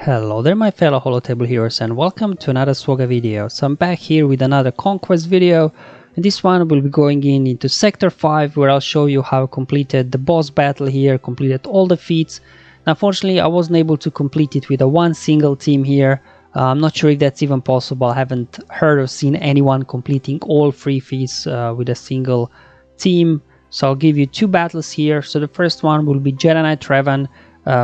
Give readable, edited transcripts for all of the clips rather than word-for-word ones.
Hello there my fellow holotable heroes and welcome to another SWGOH video. So I'm back here with another Conquest video, and this one will be going into Sector 5 where I'll show you how I completed the boss battle here, completed all the feats. Now, unfortunately I wasn't able to complete it with one single team here. I'm not sure if that's even possible. I haven't heard or seen anyone completing all 3 feats with a single team. So I'll give you 2 battles here. So the first one will be Jedi Knight Revan,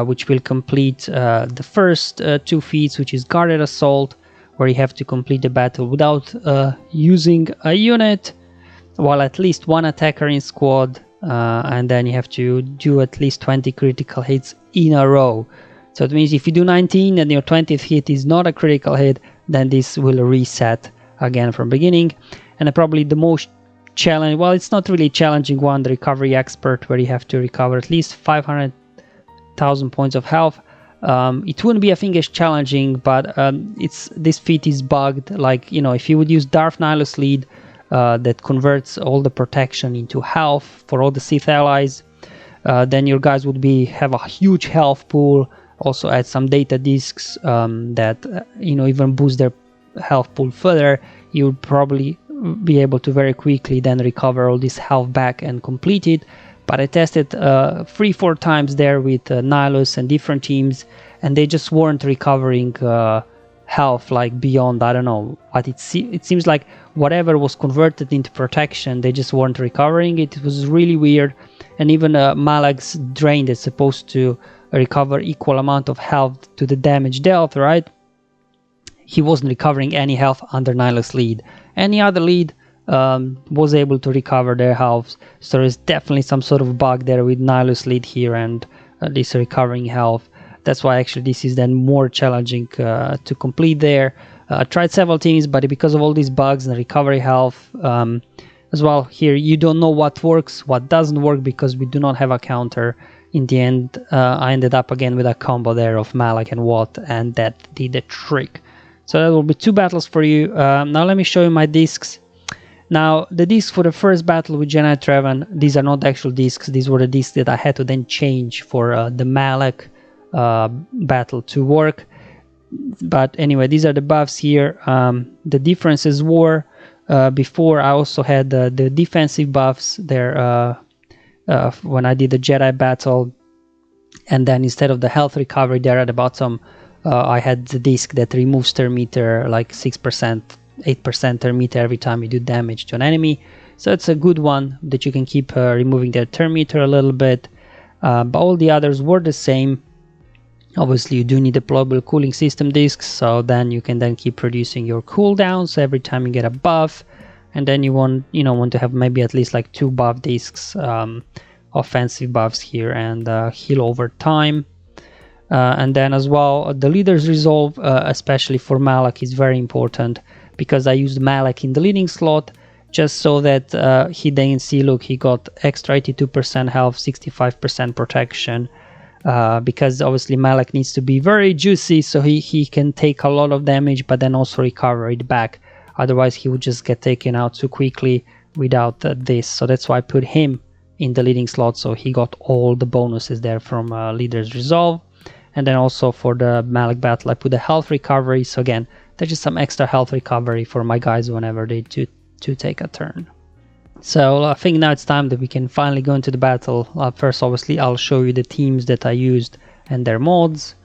which will complete the first 2 feats, which is Guarded Assault, where you have to complete the battle without using a unit, while at least 1 attacker in squad, and then you have to do at least 20 critical hits in a row. So it means if you do 19 and your 20th hit is not a critical hit, then this will reset again from beginning. And probably the most challenging, well, it's not really challenging one, the Recovery Expert, where you have to recover at least 500,000 points of health. It wouldn't be, I think, as challenging, but this feat is bugged. Like, you know, if you would use Darth Nihilus lead that converts all the protection into health for all the Sith allies, then your guys would have a huge health pool. Also add some data discs that even boost their health pool further. You would probably be able to very quickly then recover all this health back and complete it. But I tested 3-4 times there with Nihilus and different teams, and they just weren't recovering health like beyond, I don't know, but it seems like whatever was converted into protection, they just weren't recovering it. It was really weird. And even Malak's Drain that's supposed to recover equal amount of health to the damage dealt, right? He wasn't recovering any health under Nihilus lead. Any other lead was able to recover their health, so there's definitely some sort of bug there with Nihilus lead here and this recovering health. That's why actually this is then more challenging to complete there. I tried several teams, but because of all these bugs and recovery health as well, here you don't know what works, what doesn't work, because we do not have a counter. In the end, I ended up again with a combo there of Malak and Watt, and that did the trick. So that will be 2 battles for you. Now let me show you my discs. Now, the discs for the first battle with Jedi Knight Revan, these are not actual discs. These were the discs that I had to then change for the Malak battle to work. But anyway, these are the buffs here. The differences were, before I also had the defensive buffs there when I did the Jedi battle. And then instead of the health recovery there at the bottom, I had the disc that removes turn meter, like 6%. 8% turn meter every time you do damage to an enemy. So it's a good one that you can keep removing their turn meter a little bit. But all the others were the same. Obviously you do need deployable cooling system discs, so then you can then keep producing your cooldowns every time you get a buff. And then you want to have maybe at least like 2 buff discs, offensive buffs here, and heal over time. And then as well, the leader's resolve, especially for Malak, is very important, because I used Malak in the leading slot just so that he didn't see, look, he got extra 82% health, 65% protection, because obviously Malak needs to be very juicy so he can take a lot of damage but then also recover it back. Otherwise he would just get taken out too quickly without this. So that's why I put him in the leading slot, so he got all the bonuses there from leader's resolve. And then also for the Malak battle I put the health recovery, so again there's just some extra health recovery for my guys whenever they do take a turn. So I think now it's time that we can finally go into the battle. First obviously I'll show you the teams that I used and their mods.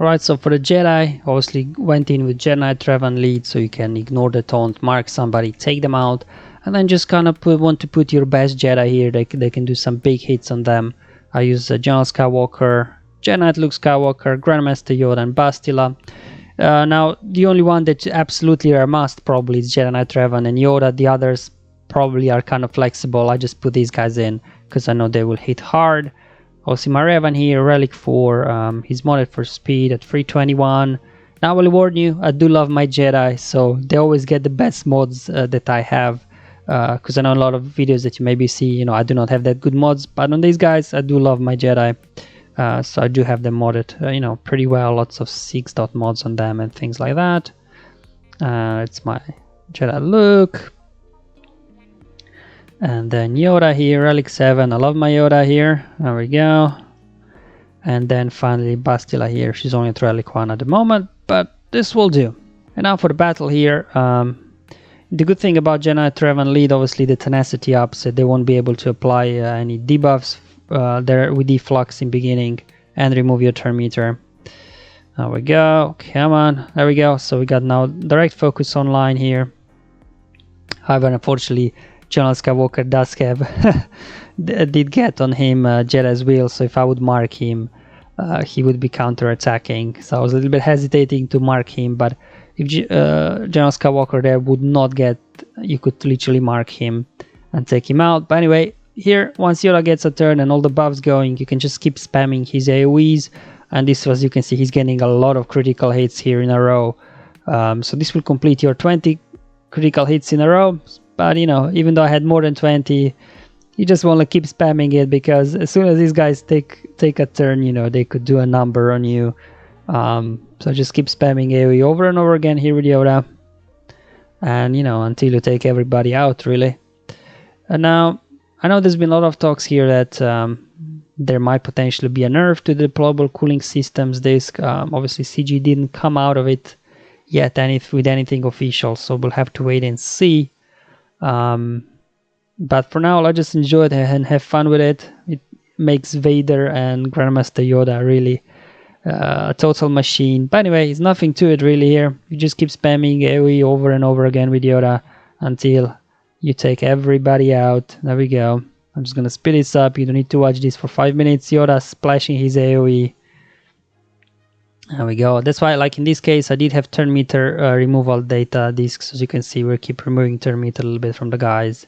Alright, so for the Jedi, obviously went in with Jedi Knight Revan lead, so you can ignore the taunt, mark somebody, take them out, and then just kind of want to put your best Jedi here. They can do some big hits on them. I use General Skywalker, Jedi Knight Luke Skywalker, Grandmaster Yoda, and Bastila. Now, the only one that absolutely are must probably is Jedi Knight Revan and Yoda. The others probably are kind of flexible. I just put these guys in because I know they will hit hard. Also, my Revan here, Relic 4, he's modded for speed at 321. Now, I will warn you, I do love my Jedi, so they always get the best mods that I have. Because I know a lot of videos that you maybe see, I do not have that good mods, but on these guys, I do love my Jedi. So I do have them modded, pretty well. Lots of 6 dot mods on them and things like that. It's my Jedi Luke. And then Yoda here, Relic 7. I love my Yoda here. There we go. And then finally Bastila here, she's only at Relic 1 at the moment, but this will do. And now for the battle here, the good thing about Jedi Trevan lead, obviously the tenacity up, so they won't be able to apply any debuffs there with deflux in beginning and remove your turn meter. There we go, come on, there we go. So we got now direct focus online here. However, unfortunately, General Skywalker does have did get on him Jedi's wheel, so if I would mark him, he would be counter-attacking. So I was a little bit hesitating to mark him, but if General Skywalker there would not get, you could literally mark him and take him out. But anyway, here, once Yoda gets a turn and all the buffs going, you can just keep spamming his AoEs. And this, as you can see, he's getting a lot of critical hits here in a row. So this will complete your 20 critical hits in a row. But, you know, even though I had more than 20, you just want to keep spamming it, because as soon as these guys take a turn, you know, they could do a number on you. So just keep spamming AoE over and over again here with Yoda. And, you know, until you take everybody out, really. And now, I know there's been a lot of talks here that there might potentially be a nerf to the deployable cooling systems disc. Obviously, CG didn't come out of it yet with anything official, so we'll have to wait and see. But for now, I'll just enjoy it and have fun with it. It makes Vader and Grandmaster Yoda really a total machine. But anyway, it's nothing to it really here. You just keep spamming AoE over and over again with Yoda until you take everybody out. There we go. I'm just gonna speed this up. You don't need to watch this for 5 minutes. Yoda splashing his AoE. There we go. That's why, like in this case, I did have turn meter removal data discs. As you can see, we keep removing turn meter a little bit from the guys.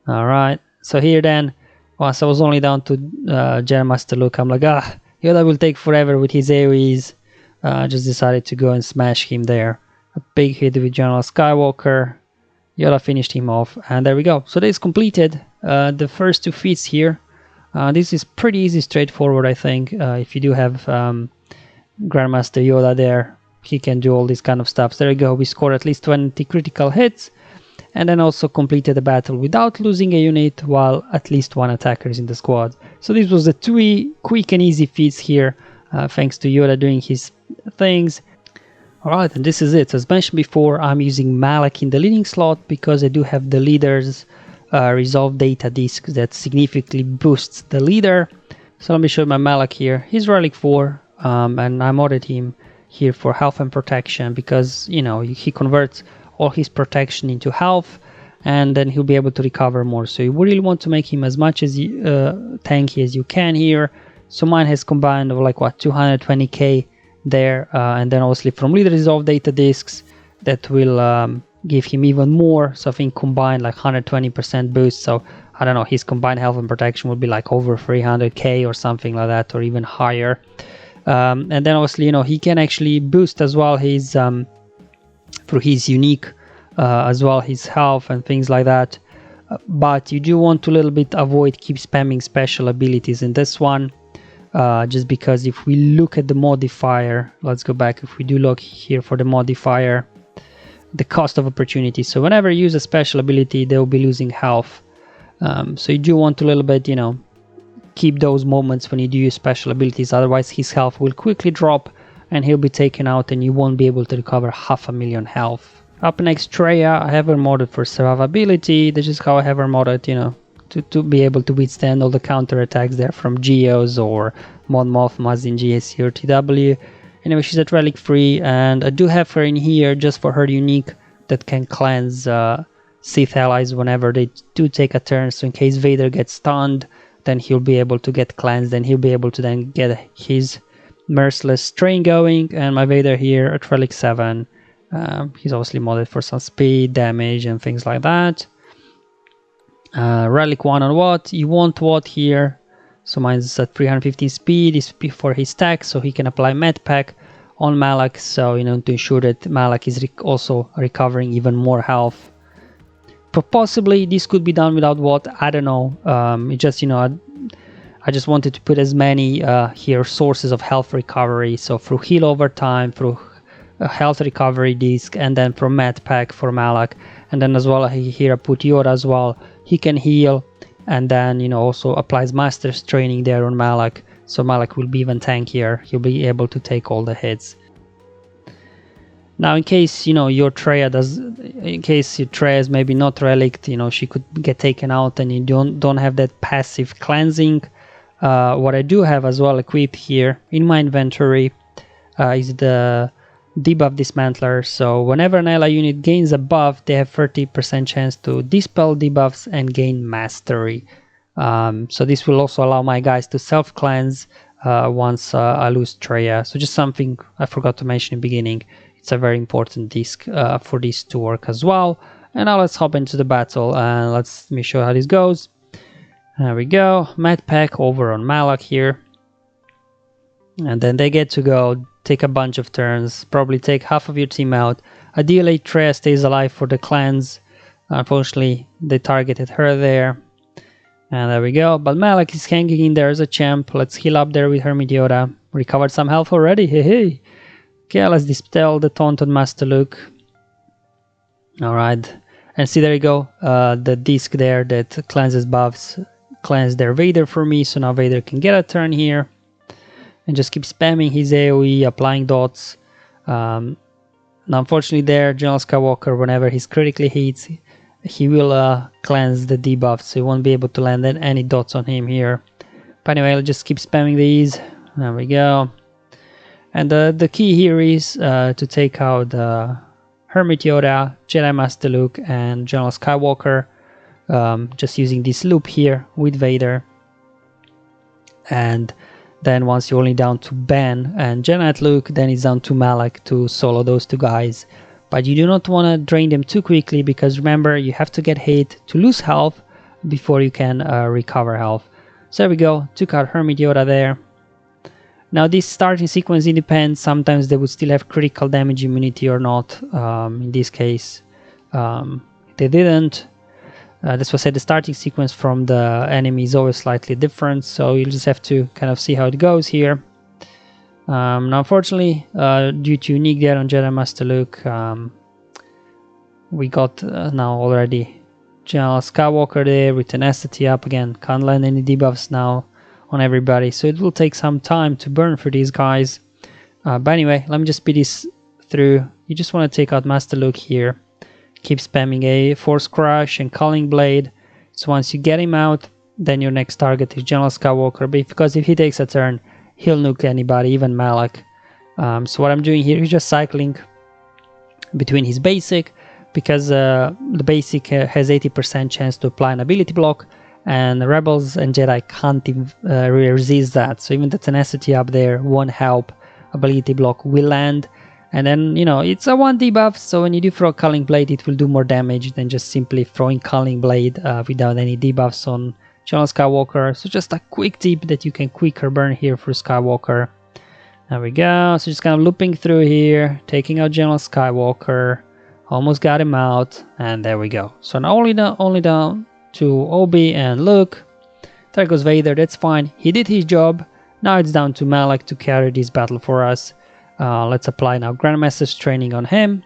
Alright, so here then, once I was only down to Jedi Master Luke, I'm like, Yoda will take forever with his AoEs. Just decided to go and smash him there. A big hit with General Skywalker. Yoda finished him off, and there we go. So this completed the first two feats here. This is pretty easy, straightforward, I think. If you do have Grandmaster Yoda there, he can do all this kind of stuff. So there you go, we scored at least 20 critical hits, and then also completed the battle without losing a unit, while at least one attacker is in the squad. So this was the two quick and easy feats here, thanks to Yoda doing his things. Alright, and this is it. As mentioned before, I'm using Malak in the leading slot because I do have the leader's resolve data disk that significantly boosts the leader. So let me show you my Malak here. He's Relic 4, and I modded him here for health and protection because, you know, he converts all his protection into health, and then he'll be able to recover more. So you really want to make him as much as tanky as you can here. So mine has combined of like what, 220k there, and then obviously from leader resolve data disks that will give him even more. So I think combined like 120% boost. So I don't know, his combined health and protection would be like over 300k or something like that, or even higher. And then obviously, you know, he can actually boost as well his through his unique as well, his health and things like that. But you do want to a little bit avoid keep spamming special abilities in this one, just because if we look at the modifier, let's go back, if we do look here for the modifier, the cost of opportunity. So whenever you use a special ability, they'll be losing health. So you do want to a little bit, you know, keep those moments when you do use special abilities, otherwise his health will quickly drop and he'll be taken out and you won't be able to recover 500,000 health. Up next, Treya. I have her modded for survivability. This is how I have her modded, you know, to be able to withstand all the counter attacks there from Geos or Mon Mothmas in GSC or TW. Anyway, she's at Relic 3, and I do have her in here just for her unique that can cleanse Sith allies whenever they do take a turn. So in case Vader gets stunned, then he'll be able to get cleansed, and he'll be able to then get his merciless train going. And my Vader here at Relic 7, he's obviously modded for some speed, damage, and things like that. Relic 1 on Watt. You want Watt here. So mine's at 315 speed, is for his stack, so he can apply Med Pack on Malak, so, you know, to ensure that Malak is also recovering even more health. But possibly this could be done without Watt, I don't know. It just, you know, I just wanted to put as many here sources of health recovery, so through heal over time, through a health recovery disc, and then from Med Pack for Malak, and then as well here I put Yoda as well. He can heal, and then, you know, also applies Master's Training there on Malak, so Malak will be even tankier. He'll be able to take all the hits. Now, in case your Treya is maybe not relict, she could get taken out, and you don't have that passive cleansing. What I do have as well equipped here in my inventory is the debuff dismantler. So whenever an ally unit gains a buff, they have 30% chance to dispel debuffs and gain mastery. So this will also allow my guys to self cleanse once I lose Treya. So just something I forgot to mention in the beginning. It's a very important disc for this to work as well. And now let's hop into the battle and let me show how this goes. There we go. Med Pack over on Malak here. And then they get to go, take a bunch of turns, probably take half of your team out. Ideally, Treya stays alive for the cleanse. Unfortunately, they targeted her there. And there we go. But Malak is hanging in there as a champ. Let's heal up there with Hermit Yoda. Recovered some health already. Hey, hey. Okay, let's dispel the taunt on Master Luke. Alright. And see, there you go. The disc there that cleanses buffs cleansed their Vader for me. So now Vader can get a turn here. And just keep spamming his AoE, applying dots. Now, unfortunately there, General Skywalker, whenever he's critically hits, he will cleanse the debuffs. So you won't be able to land any dots on him here. But anyway, I'll just keep spamming these. There we go. And the key here is to take out Hermit Yoda, Jedi Master Luke, and General Skywalker. Just using this loop here with Vader. And then once you're only down to Ben and Jedi Luke, then it's down to Malak to solo those two guys. But you do not want to drain them too quickly, because remember, you have to get hit to lose health before you can recover health. So there we go, took out Hermit Yoda there. Now this starting sequence, it depends. Sometimes they would still have critical damage immunity or not. In this case, they didn't. That's why I said the starting sequence from the enemy is always slightly different. So you'll just have to kind of see how it goes here. Now unfortunately, due to unique there on Jedi Master Luke, we got now already General Skywalker there with tenacity up again. Can't land any debuffs now on everybody, so it will take some time to burn for these guys. But anyway, let me just speed this through. You just want to take out Master Luke here. Keep spamming a Force Crush and Culling Blade. So once you get him out, then your next target is General Skywalker. Because if he takes a turn, he'll nuke anybody, even Malak. So what I'm doing here is just cycling between his basic, because the basic has 80% chance to apply an ability block, and the Rebels and Jedi can't really resist that. So even the tenacity up there won't help. Ability block will land, and then it's a 1 debuff. So when you do throw Culling Blade, it will do more damage than just simply throwing Culling Blade without any debuffs on General Skywalker. So just a quick tip that you can quicker burn here for Skywalker. There we go. So just kind of looping through here, taking out General Skywalker. Almost got him out, and there we go. So now only down to Obi and Luke. There goes Vader. That's fine. He did his job. Now it's down to Malak to carry this battle for us. Let's apply now Grandmaster's training on him.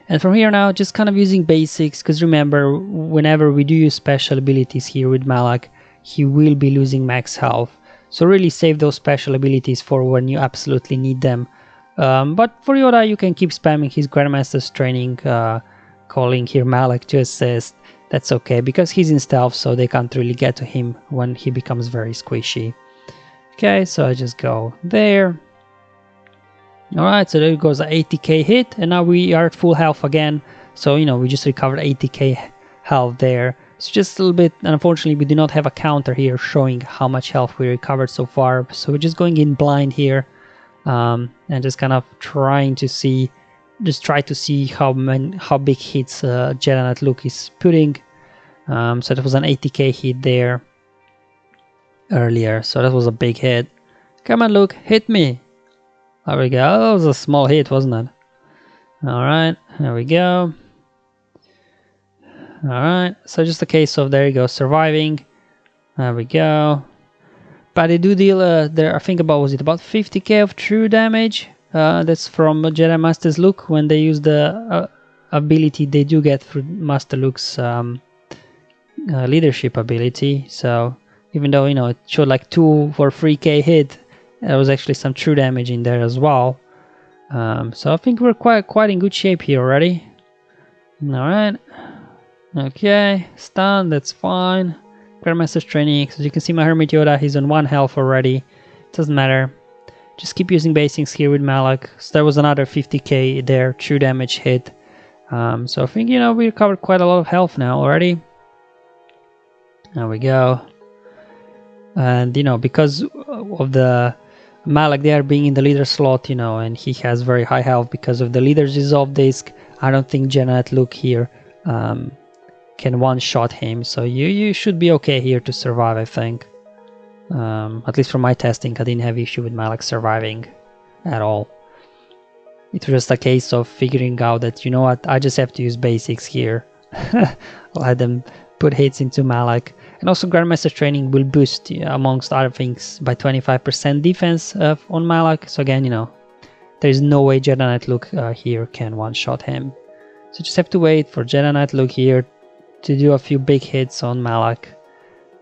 And from here now, just kind of using basics, because remember, whenever we do use special abilities here with Malak, he will be losing max health. So really save those special abilities for when you absolutely need them. But for Yoda, you can keep spamming his Grandmaster's training, calling here Malak to assist. That's okay, because he's in stealth, so they can't really get to him when he becomes very squishy. Okay, so I just go there. Alright, so there goes an 80k hit, and now we are at full health again. So, we just recovered 80k health there. It's just a little bit, unfortunately, we do not have a counter here showing how much health we recovered so far. So we're just going in blind here, and just kind of trying to see, try to see how big hits Jedi Knight Luke is putting. So that was an 80k hit there earlier, so that was a big hit. Come on, Luke, hit me. There we go. That was a small hit, wasn't it? Alright, there we go. Alright, so just a case of, there you go, surviving. There we go. But they do deal, there, I think was it about 50k of true damage? That's from Jedi Master's Luke. When they use the ability, they do get through Master Luke's leadership ability. So even though, you know, it showed like 2 for 3k hit, there was actually some true damage in there as well. So I think we're quite in good shape here already. Alright. Okay, stun, that's fine. Grandmaster's training, as you can see my Hermit Yoda, he's on 1 health already. Doesn't matter. Just keep using basics here with Malak. So there was another 50k there, true damage hit. So I think, you know, we recovered quite a lot of health now already. There we go. And, you know, because of the Malak there being in the leader slot, you know, and he has very high health because of the leader's resolve disc, I don't think Jedi Luke here can one-shot him. So you should be okay here to survive, I think. At least from my testing, I didn't have issue with Malak surviving at all. It was just a case of figuring out that, you know what, I just have to use basics here. Let them put hits into Malak. And also Grandmaster training will boost, amongst other things, by 25% defense on Malak. So again, you know, there's no way Jedi Knight Luke here can one-shot him. So just have to wait for Jedi Knight Luke here to do a few big hits on Malak.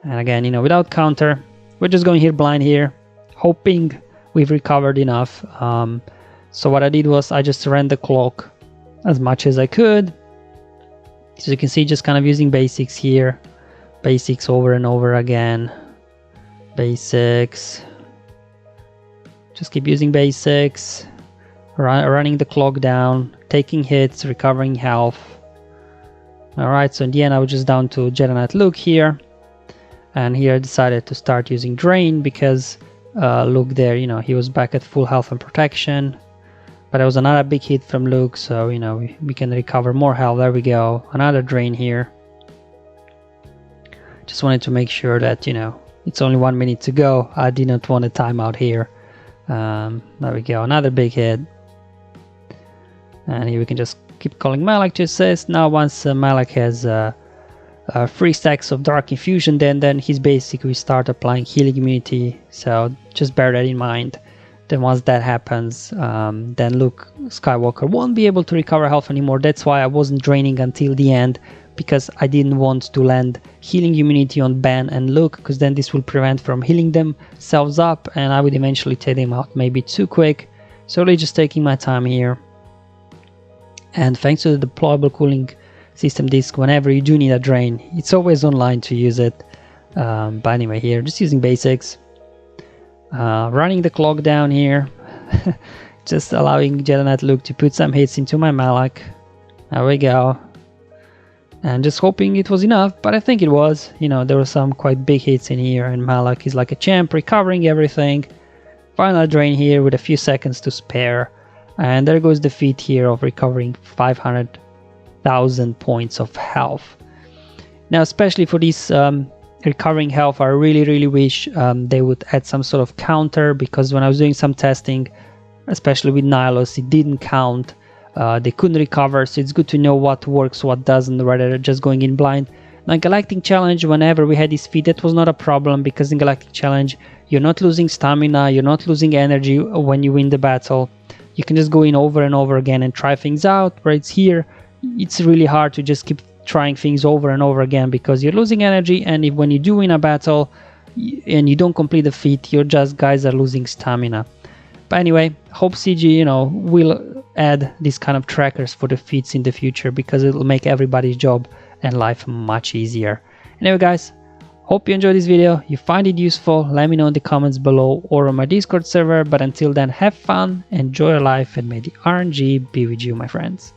And again, you know, without counter, we're just going here blind here, hoping we've recovered enough. So what I did was I just ran the clock as much as I could. So you can see, just kind of using basics here. Basics over and over again. Basics. Just keep using basics. Running the clock down. Taking hits, recovering health. Alright, so in the end I was just down to Jedi Knight Luke here. And here I decided to start using Drain because Luke there, you know, he was back at full health and protection. But there was another big hit from Luke, so, you know, we can recover more health. There we go. Another Drain here. Just wanted to make sure that, you know, it's only 1 minute to go. I did not want a timeout here. There we go. Another big hit. And here we can just keep calling Malak to assist. Now once Malak has 3 stacks of Dark Infusion, then he's basically start applying healing immunity. So just bear that in mind. Then once that happens, then Luke Skywalker won't be able to recover health anymore. That's why I wasn't draining until the end, because I didn't want to land healing immunity on Ben and Luke, because then this will prevent from healing themselves up and I would eventually take them out maybe too quick. So really just taking my time here. And thanks to the deployable cooling system disc, whenever you do need a drain, it's always online to use it. But anyway, here just using basics. Running the clock down here. Just allowing Jedi Knight Luke to put some hits into my Malak. There we go. And just hoping it was enough, but I think it was. You know, there were some quite big hits in here, and Malak is like a champ, recovering everything. Final drain here with a few seconds to spare. And there goes the feat here of recovering 500,000 points of health. Now, especially for this recovering health, I really wish they would add some sort of counter, because when I was doing some testing, especially with Nihilus, it didn't count. They couldn't recover, so it's good to know what works, what doesn't, rather than just going in blind. Now, in Galactic Challenge, whenever we had this feat, that was not a problem, because in Galactic Challenge, you're not losing stamina, you're not losing energy when you win the battle. You can just go in over and over again and try things out, whereas here, it's really hard to just keep trying things over and over again, because you're losing energy, and when you do win a battle and you don't complete the feat, you're just guys are losing stamina. But anyway, hope CG, you know, will add these kind of trackers for the feats in the future, because it'll make everybody's job and life much easier. Anyway guys, hope you enjoyed this video. You find it useful, let me know in the comments below or on my Discord server. But until then, have fun, enjoy your life, and may the RNG be with you, my friends.